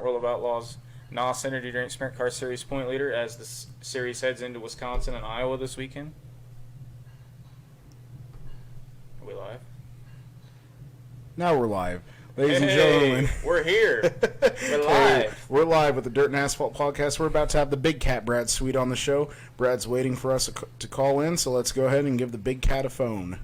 Smart World of Outlaws NOS Energy Drink Sprint Car Series point leader as the series heads into Wisconsin and Iowa this weekend. Are we live? Now we're live. Ladies and Hey, gentlemen, we're here. We're Hey, live. we're live with the Dirt and Asphalt podcast. We're about to have the big cat, Brad Sweet, on the show. Brad's waiting for us to call in, so let's go ahead and give the big cat a phone.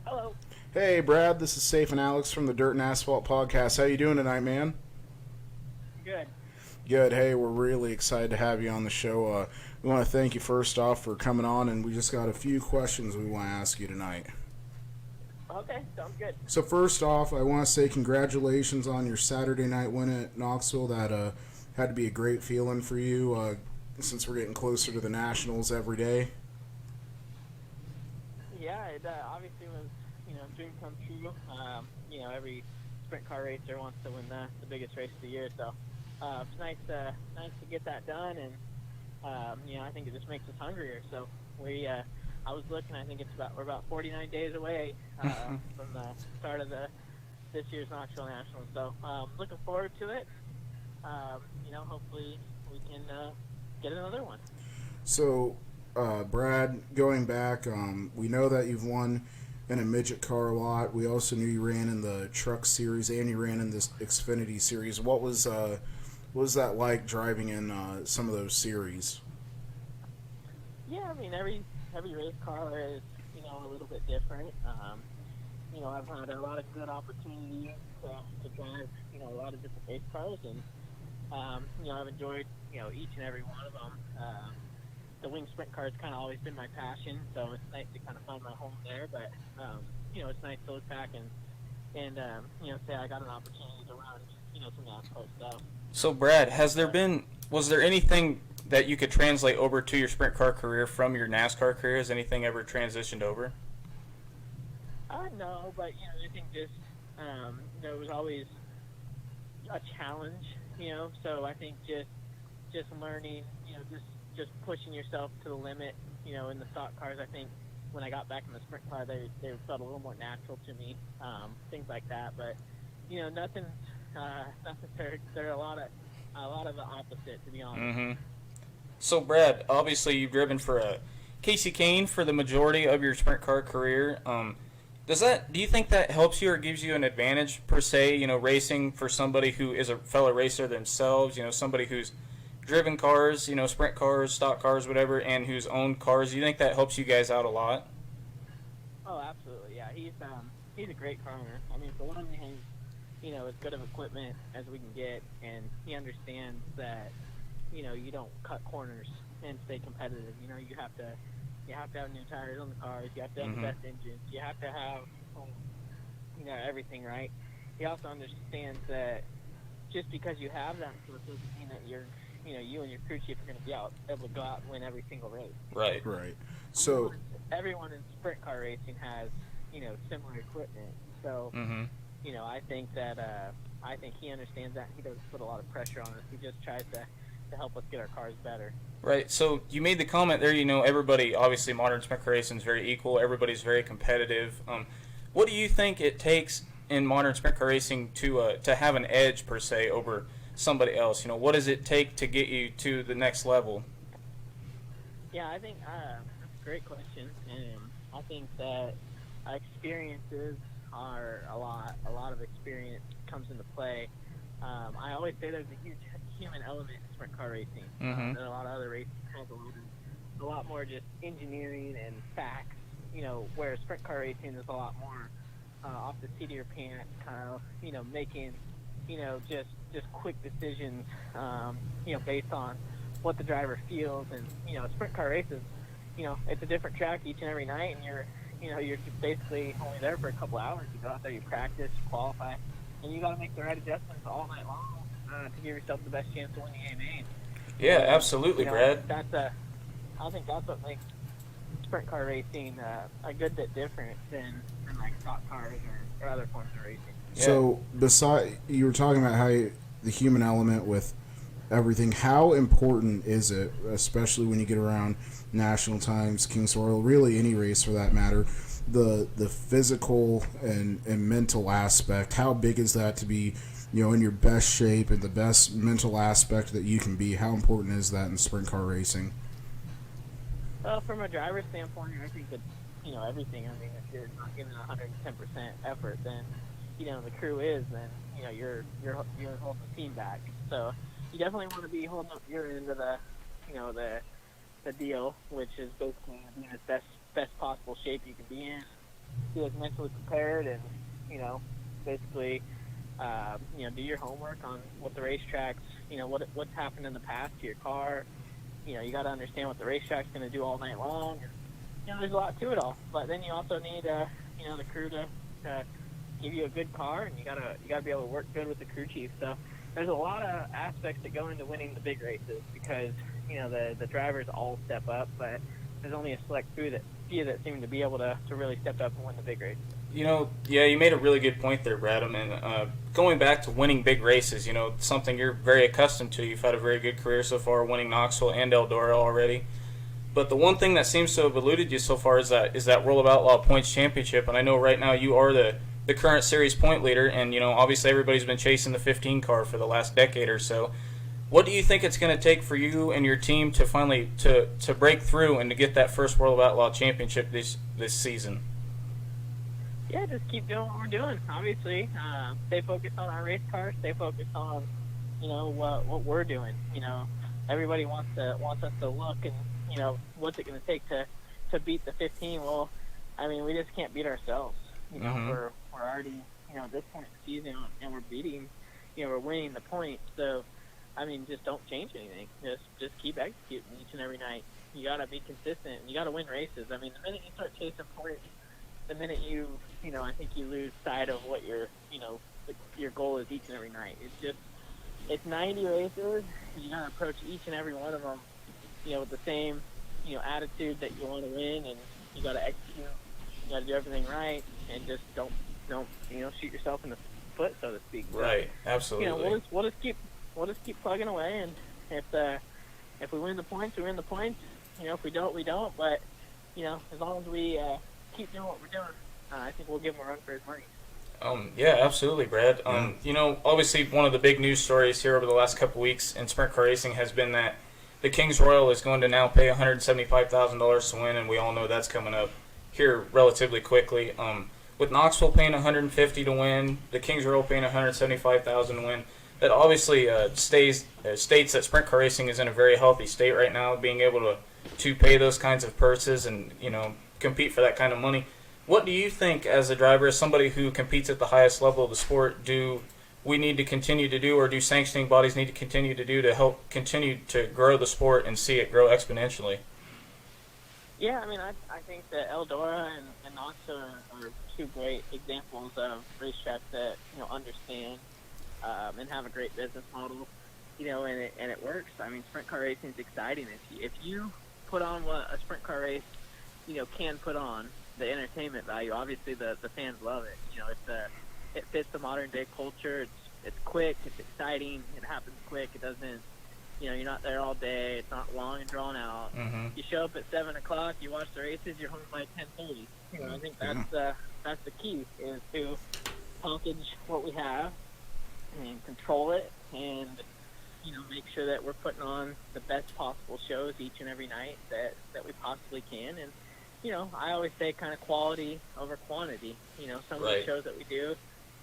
Hello. Hey, Brad, this is Safe and Alex from the Dirt and Asphalt podcast. How you doing tonight, man? Good. Good. Hey, we're really excited to have you on the show. We want to thank you first off for coming on, and we just got a few questions we want to ask you tonight. Okay, sounds good. So first off, I want to say congratulations on your Saturday night win at Knoxville. That had to be a great feeling for you since we're getting closer to the Nationals every day. Yeah, it obviously was, a dream come true. Every sprint car racer wants to win the biggest race of the year, so it's nice to get that done, and I think it just makes us hungrier. So I was looking. I think we're about 49 days away from the start of this year's Knoxville Nationals. So looking forward to it. Hopefully we can get another one. So, Brad, going back, we know that you've won in a midget car a lot. We also knew you ran in the truck series and you ran in this Xfinity series. What was that like driving in some of those series? Yeah, I mean every race car is a little bit different. I've had a lot of good opportunities to drive a lot of different race cars, and I've enjoyed each and every one of them. The wing sprint car has kind of always been my passion, so it's nice to kind of find my home there. But it's nice to look back and say I got an opportunity to run some NASCAR stuff. So, Brad, was there anything that you could translate over to your sprint car career from your NASCAR career? Has anything ever transitioned over? No, but I think just there was always a challenge, So I think just learning, just pushing yourself to the limit, in the stock cars. I think when I got back in the sprint car, they felt a little more natural to me, things like that. But nothing. They're a lot of the opposite, to be honest. Mm-hmm. So, Brad, obviously you've driven for Casey Kane for the majority of your sprint car career. Do you think that helps you or gives you an advantage per se? Racing for somebody who is a fellow racer themselves. Somebody who's driven cars, sprint cars, stock cars, whatever, and who's owned cars. Do you think that helps you guys out a lot? Oh, absolutely. Yeah, he's a great car owner. I mean, for one thing, as good of equipment as we can get, and he understands that you don't cut corners and stay competitive. You have to have new tires on the cars. You have to have the best engines. You have to have everything right. He also understands that just because you have that doesn't mean that you and your crew chief are going to be able to go out and win every single race. Right. So everyone in sprint car racing has similar equipment. So I think that I think he understands that. He doesn't put a lot of pressure on us. He just tries to help us get our cars better. Right. So you made the comment there. Everybody, obviously, modern sprint car racing is very equal. Everybody's very competitive. What do you think it takes in modern sprint car racing to have an edge per se over somebody else? What does it take to get you to the next level? Yeah, I think that's a great question, and I think that experiences are a lot of experience comes into play. I always say there's a huge human element in sprint car racing, and a lot of other racing has a lot more just engineering and facts, whereas sprint car racing is a lot more off the seat of your pants, kind of, making, just quick decisions, based on what the driver feels. And, sprint car races, it's a different track each and every night, and you're basically only there for a couple hours. You go out there, you practice, you qualify, and you got to make the right adjustments all night long to give yourself the best chance to win the AMA. Yeah, absolutely, Brad. I think that's what makes sprint car racing a good bit different than like stock cars or other forms of racing. So, you were talking about how the human element with everything. How important is it, especially when you get around national times, Kings Royal, really any race for that matter, the physical and mental aspect? How big is that to be, in your best shape and the best mental aspect that you can be? How important is that in sprint car racing? Well, from a driver's standpoint, I think that everything. I mean, if you're not giving 110% effort, then the crew is, then you're holding the team back. So you definitely want to be holding up your end of the deal, which is basically being as best possible shape you can be in, be as mentally prepared, and basically do your homework on what the racetracks, what's happened in the past to your car. You got to understand what the racetrack's going to do all night long. And, there's a lot to it all. But then you also need, the crew to give you a good car, and you gotta be able to work good with the crew chief. So there's a lot of aspects that go into winning the big races because the drivers all step up, but there's only a select few that seem to be able to really step up and win the big races. Yeah, you made a really good point there, Brad. I mean, going back to winning big races, something you're very accustomed to. You've had a very good career so far, winning Knoxville and Eldora already. But the one thing that seems to have eluded you so far is that World of Outlaw Points Championship. And I know right now you are the current series point leader, and obviously everybody's been chasing the 15 car for the last decade or so. What do you think it's going to take for you and your team to finally to break through and to get that first World of Outlaw Championship this season? Yeah, just keep doing what we're doing. Obviously, stay focused on our race car. Stay focused on what we're doing. Everybody wants us to look and what's it going to take to beat the 15. Well, I mean, we just can't beat ourselves. We're already at this point in the season, and we're beating. We're winning the points. So, I mean, just don't change anything. Just keep executing each and every night. You got to be consistent. And you got to win races. I mean, the minute you start chasing points, the minute I think you lose sight of what your goal is each and every night. It's 90 races. You got to approach each and every one of them, with the same, attitude that you want to win, and you got to execute. You got to do everything right, and just don't shoot yourself in the foot, so to speak. Right. Absolutely. We'll just keep plugging away, and if we win the points, we win the points. If we don't, we don't. But as long as we keep doing what we're doing, I think we'll give him a run for his money. Yeah, absolutely, Brad. Obviously one of the big news stories here over the last couple weeks in sprint car racing has been that the Kings Royal is going to now pay $175,000 to win, and we all know that's coming up here relatively quickly. With Knoxville paying $150,000 to win, the Kings Royal paying $175,000 to win, that obviously states that sprint car racing is in a very healthy state right now, being able to pay those kinds of purses and compete for that kind of money. What do you think, as a driver, as somebody who competes at the highest level of the sport, do we need to continue to do, or do sanctioning bodies need to continue to do to help continue to grow the sport and see it grow exponentially? Yeah, I mean, I think that Eldora and Knoxville are two great examples of racetracks that understand and have a great business model, and it works. I mean, sprint car racing is exciting. If you put on what a sprint car race can put on, the entertainment value, obviously the fans love it. It fits the modern day culture. It's quick, it's exciting, it happens quick. It doesn't, you're not there all day. It's not long and drawn out. Mm-hmm. You show up at 7:00, you watch the races, you're home by 10:30. I think that's the key, is to package what we have and control it, and make sure that we're putting on the best possible shows each and every night that we possibly can. And I always say kind of quality over quantity. Some of the shows that we do,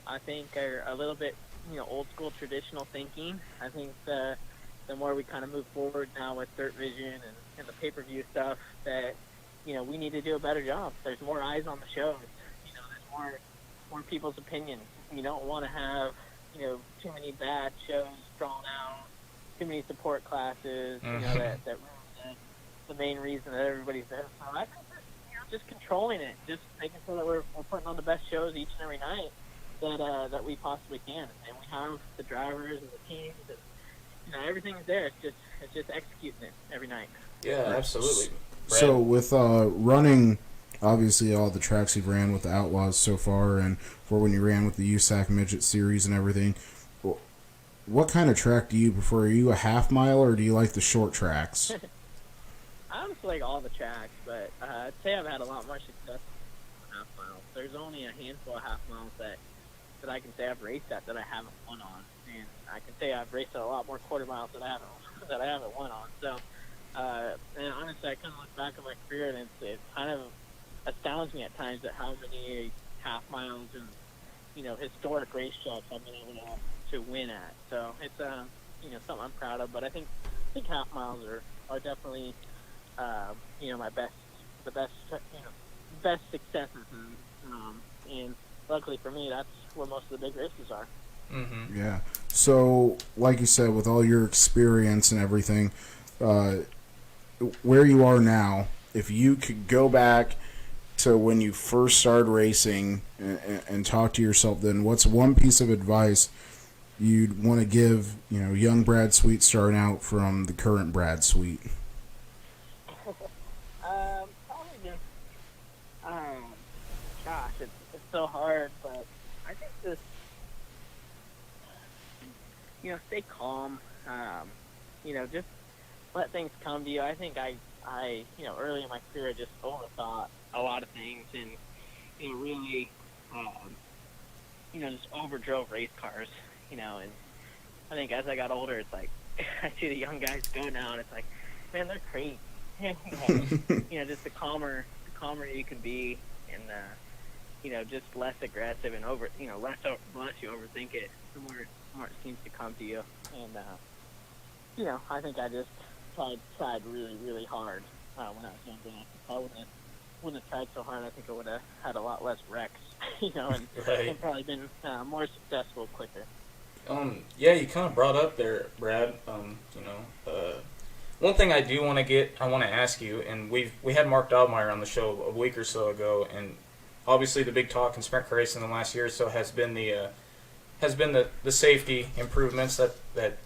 I think, are a little bit, old school traditional thinking. I think the more we kind of move forward now with Dirt Vision and the pay-per-view stuff, that, we need to do a better job. There's more eyes on the shows. There's more people's opinions. You don't want to have, too many bad shows drawn out, too many support classes, Mm-hmm. that ruin the main reason that everybody's there. So I think that, just controlling it, just making sure that we're putting on the best shows each and every night that we possibly can, and we have the drivers and the teams, and everything's there. It's just executing it every night. Yeah, absolutely. Brad? So with running, obviously all the tracks you've ran with the Outlaws so far, and for when you ran with the USAC Midget Series and everything, what kind of track do you prefer? Are you a half mile or do you like the short tracks? I honestly like all the tracks, but I'd say I've had a lot more success with half miles. There's only a handful of half miles that I can say I've raced at that I haven't won on, and I can say I've raced at a lot more quarter miles that I haven't won on. So, and honestly, I kind of look back at my career, and it kind of astounds me at times at how many half miles and historic racetracks I've been able to win at. So it's something I'm proud of. But I think half miles are definitely my best successes, and luckily for me, that's where most of the big races are. Mm-hmm. Yeah. So, like you said, with all your experience and everything, where you are now, if you could go back to when you first started racing and talk to yourself, then what's one piece of advice you'd want to give, young Brad Sweet starting out from the current Brad Sweet? Probably just, gosh, it's so hard, but I think just, stay calm. Just let things come to you. I think I early in my career, I just overthought a lot of things and, really, just overdrove race cars, and I think as I got older, it's like, I see the young guys go now, and it's like, man, they're crazy. Just the calmer you can be, and just less aggressive and less you overthink it, the more it seems to come to you. And I think I just tried really, really hard when I was younger. If I wouldn't have tried so hard, I think I would have had a lot less wrecks, and, Right. and probably been more successful quicker. Yeah, you kind of brought up there, Brad. One thing I want to ask you, and we had Mark Dobmeyer on the show a week or so ago, and obviously the big talk in sprint car racing in the last year or so has been the safety improvements that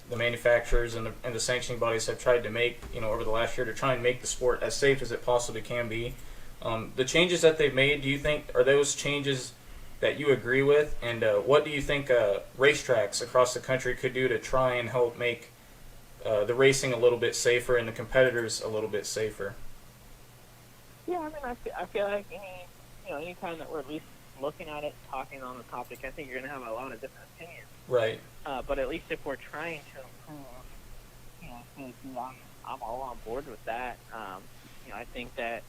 the manufacturers and the sanctioning bodies have tried to make, over the last year to try and make the sport as safe as it possibly can be. The changes that they've made, do you think are those changes that you agree with, and what do you think racetracks across the country could do to try and help make the racing a little bit safer and the competitors a little bit safer? Yeah, I mean, I feel like any time that we're at least looking at it, talking on the topic, I think you're going to have a lot of different opinions. Right. But at least if we're trying to improve, I feel like I'm all on board with that. I think that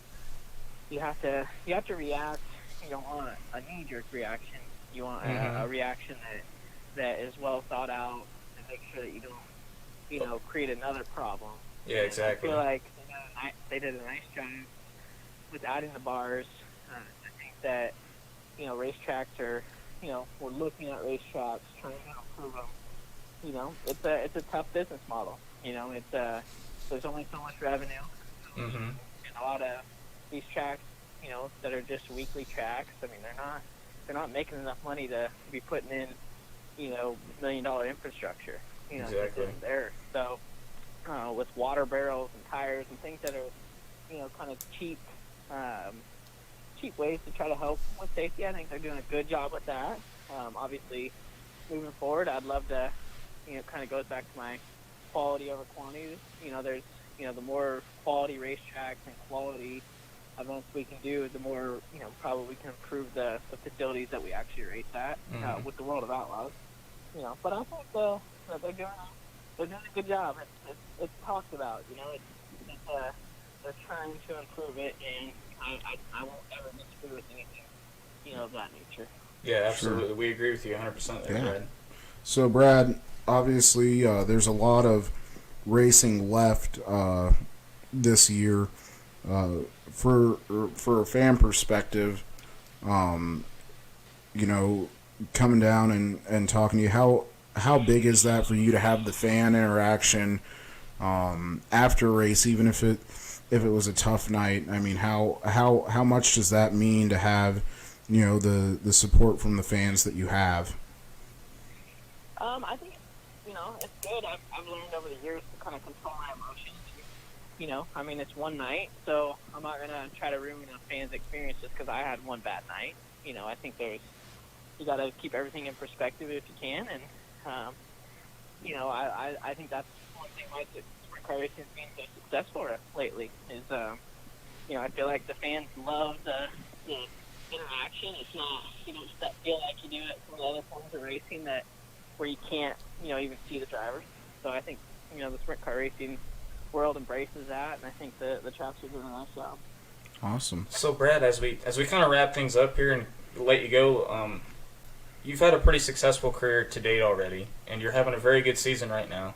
you have to react. You don't want a knee-jerk reaction. You want a reaction that is well thought out and make sure that you don't, create another problem. Yeah, exactly. I feel like they did a nice job with adding the bars. I think that racetracks are, we're looking at racetracks, trying to improve them. It's a tough business model. There's only so much revenue. Mm-hmm. And a lot of these tracks, that are just weekly tracks. I mean, they're not making enough money to be putting in, $1 million infrastructure. Exactly. There. So, with water barrels and tires and things that are, kind of cheap ways to try to help with safety, I think they're doing a good job with that. Obviously, moving forward, I'd love to, kind of goes back to my quality over quantity. There's, the more quality racetracks and quality events we can do, the more, probably we can improve the facilities that we actually race at with the World of Outlaws. But I think they're doing a good job. It's talked about. They're trying to improve it, and I won't ever disagree with anything, of that nature. Yeah, absolutely. Sure. We agree with you 100% there, Brad. So, Brad, obviously, there's a lot of racing left this year. For a fan perspective, coming down and talking to you, how big is that for you to have the fan interaction after a race, even if it was a tough night? I mean, how much does that mean to have the support from the fans that you have? I think it's good. I've learned over the years to kind of control my emotions. I mean, it's one night, so I'm not going to try to ruin a fan's experience just because I had one bad night. I think you got to keep everything in perspective if you can. And, I think that's one thing why sprint car racing has been so successful lately is, I feel like the fans love the interaction. It's not, you don't feel like you do it from the other forms of racing where you can't, even see the drivers. So I think, the sprint car racing world embraces that, and I think the tracks are doing a nice job. Awesome. So Brad, as we kind of wrap things up here and let you go, you've had a pretty successful career to date already, and you're having a very good season right now.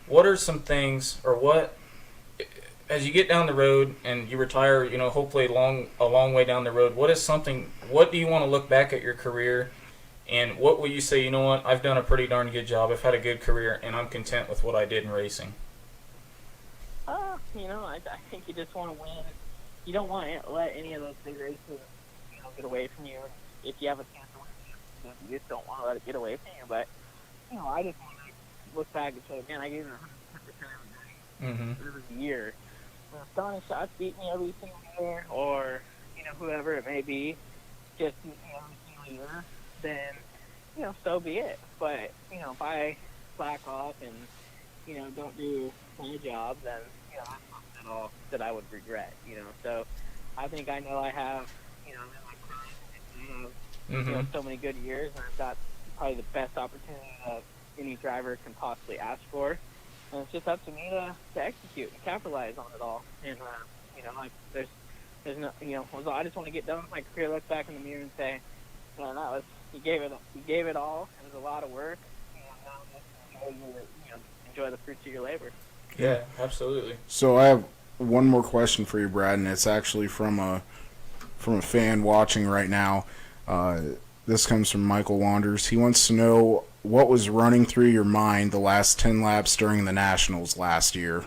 What are some things, or what, as you get down the road and you retire, hopefully a long way down the road, what do you want to look back at your career, and what will you say, you know what, I've done a pretty darn good job, I've had a good career, and I'm content with what I did in racing? I think you just want to win. You don't want to let any of those big races, get away from you. If you have a chance to win, you just don't want to let it get away from you. But, I just want to look back and say, man, I gave it 110% every day, every year. Throwing shots beat me every single year, or, whoever it may be, just every single year, then, so be it. But, if I slack off and, don't do my job, then, that's not at all that I would regret, So I think I know I have, in my career, so many good years, and I've got probably the best opportunity that any driver can possibly ask for. And it's just up to me to execute and capitalize on it all. And, there's no, I just want to get done with my career, look back in the mirror and say, man, you gave it all. It was a lot of work. Now just enjoy the fruits of your labor. Yeah, absolutely. So I have one more question for you, Brad, and it's actually from a fan watching right now. This comes from Michael Wanders. He wants to know what was running through your mind the last 10 laps during the Nationals last year.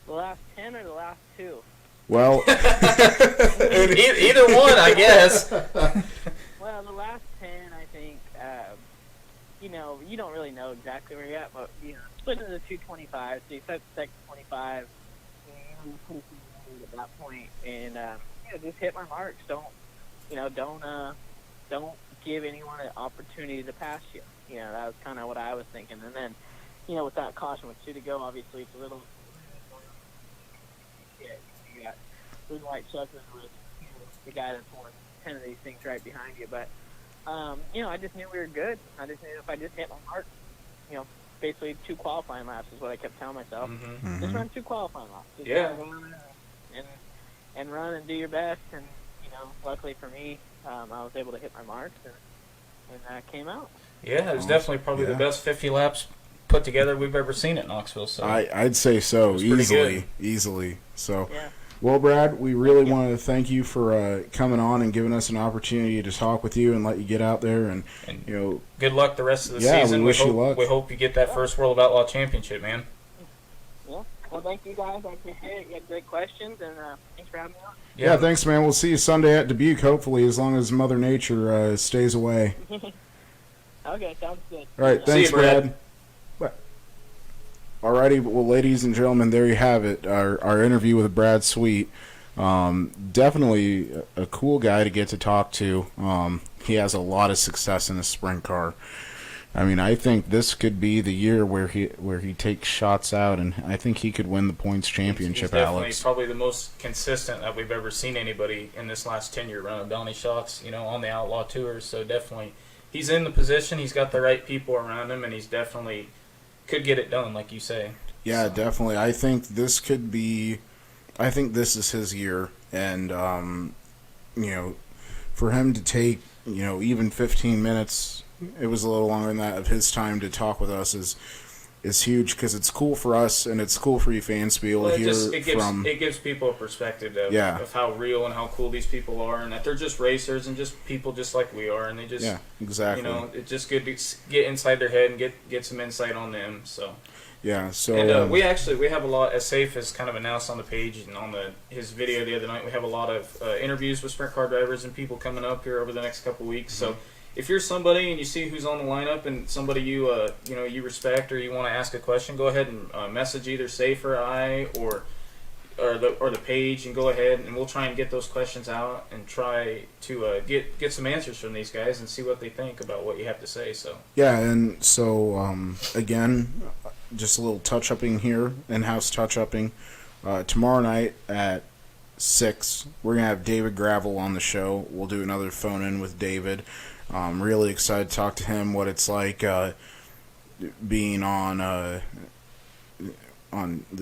The last 10 or the last 2? Well, either one, I guess. Well, the last 10, I think, you don't really know exactly where you're at, but, split into 225, so you set the second 25, you're pretty familiar at that point, and, just hit my marks. Don't give anyone an opportunity to pass you. That was kind of what I was thinking. And then, with that caution with 2 to go, obviously it's a little. You got 3 white checkers with the guy that's won 10 of these things right behind you. But, I just knew we were good. I just knew if I just hit my mark, basically 2 qualifying laps is what I kept telling myself. Just run 2 qualifying laps. Just run and run and do your best. And, luckily for me, I was able to hit my marks and that came out. Yeah, it was definitely probably the best 50 laps put together we've ever seen at Knoxville. So I'd say so, easily. So, yeah. Well, Brad, we really want to thank you for coming on and giving us an opportunity to talk with you and let you get out there and good luck the rest of the Yeah, season. we wish you luck. We hope you get that first World of Outlaw Championship, man. Yeah. Well, thank you guys. I appreciate it. You had great questions, and thanks for having me on. Yeah, thanks, man. We'll see you Sunday at Dubuque, hopefully, as long as Mother Nature stays away. Okay, sounds good. All right, thanks, you, Brad. Alrighty, well, ladies and gentlemen, there you have it, our interview with Brad Sweet. Definitely a cool guy to get to talk to. He has a lot of success in the sprint car. I mean, I think this could be the year where he takes shots out, and I think he could win the points championship. He's definitely Alex, probably the most consistent that we've ever seen anybody in this last 10-year run of Donnie shots, on the Outlaw Tours. So definitely, he's in the position. He's got the right people around him, and he's definitely could get it done, like you say. Yeah, definitely. I think this could be. I think this is his year, and for him to take even 15 minutes. It was a little longer than that of his time to talk with us is huge because it's cool for us and it's cool for you fans to be able to hear from. It gives people a perspective of how real and how cool these people are, and that they're just racers and just people just like we are, and they just exactly. It's just good to get inside their head and get some insight on them. So. Yeah, so and we have a lot, as Safe has kind of announced on the page and on his video the other night. We have a lot of interviews with sprint car drivers and people coming up here over the next couple weeks. So if you're somebody and you see who's on the lineup and somebody you respect or you want to ask a question, go ahead and message either Safe or I or or the page, and go ahead and we'll try and get those questions out and try to get some answers from these guys and see what they think about what you have to say. So Yeah, and so again, just a little touch-upping here, in-house touch-upping. Tomorrow night at 6, we're going to have David Gravel on the show. We'll do another phone-in with David. I'm really excited to talk to him, what it's like being on the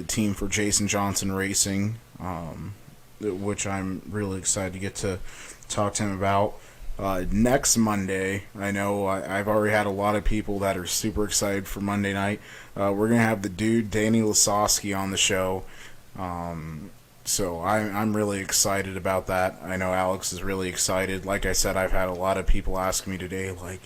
team for Jason Johnson Racing, which I'm really excited to get to talk to him about. Next Monday, I know I've already had a lot of people that are super excited for Monday night. We're going to have the dude Danny Lasowski on the show. So I'm really excited about that. I know Alex is really excited. Like I said, I've had a lot of people ask me today, like,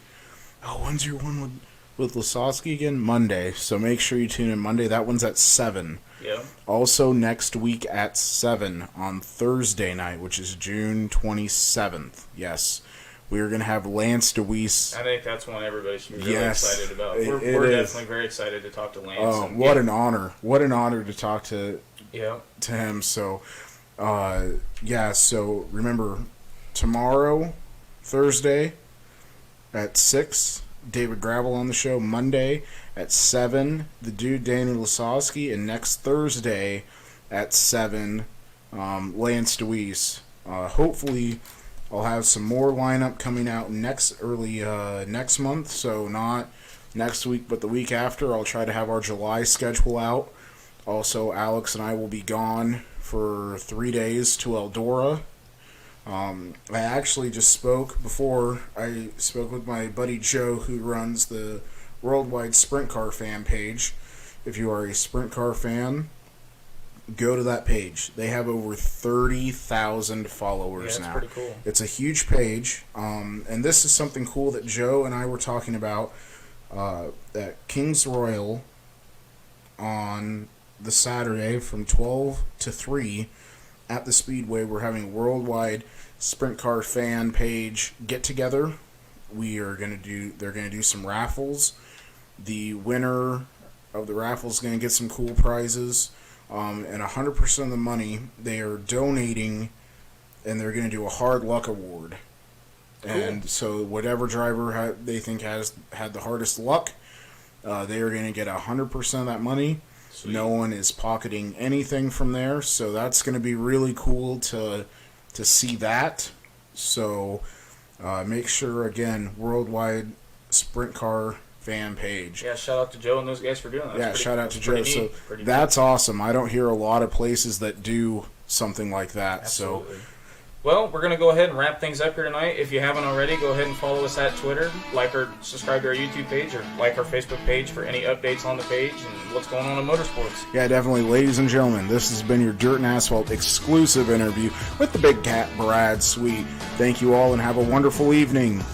oh, when's your one with Lasowski again? Monday. So make sure you tune in Monday. That one's at 7. yeah, Also next week at 7 on Thursday night, which is June 27th. Yes. We are going to have Lance DeWeese. I think that's one everybody should be really Yes, excited about. it We're is. definitely very excited to talk to Lance. Oh, and what get- an honor. What an honor to talk to yeah. him. So, so remember, tomorrow, Thursday, at 6, David Gravel on the show. Monday at 7, the dude Danny Lasowski. And next Thursday at 7, Lance DeWeese. Hopefully, I'll have some more lineup coming out next month. So not next week, but the week after. I'll try to have our July schedule out. Also, Alex and I will be gone for 3 days to Eldora. I actually just spoke with my buddy Joe, who runs the Worldwide Sprint Car fan page. If you are a sprint car fan, go to that page. They have over 30,000 followers Yeah, now. that's pretty cool. It's a huge page, and this is something cool that Joe and I were talking about at Kings Royal on the Saturday from 12 to 3 at the Speedway. We're having a worldwide sprint car fan page get together. They're gonna do some raffles. The winner of the raffle is gonna get some cool prizes, and 100% of the money they are donating, and they're gonna do a hard luck award. Cool. And so whatever driver they think has had the hardest luck, they are going to get 100% of that money. Sweet. No one is pocketing anything from there, so that's going to be really cool to see that. So make sure, again, Worldwide Sprint Car fan page. Yeah, shout out to Joe and those guys for doing that. Yeah, That's shout out to Joe. pretty So neat. Pretty that's awesome. I don't hear a lot of places that do something like that. Absolutely. Well, we're going to go ahead and wrap things up here tonight. If you haven't already, go ahead and follow us at Twitter, subscribe to our YouTube page, or like our Facebook page for any updates on the page and what's going on in motorsports. Yeah, definitely. Ladies and gentlemen, this has been your Dirt and Asphalt exclusive interview with the big cat, Brad Sweet. Thank you all and have a wonderful evening.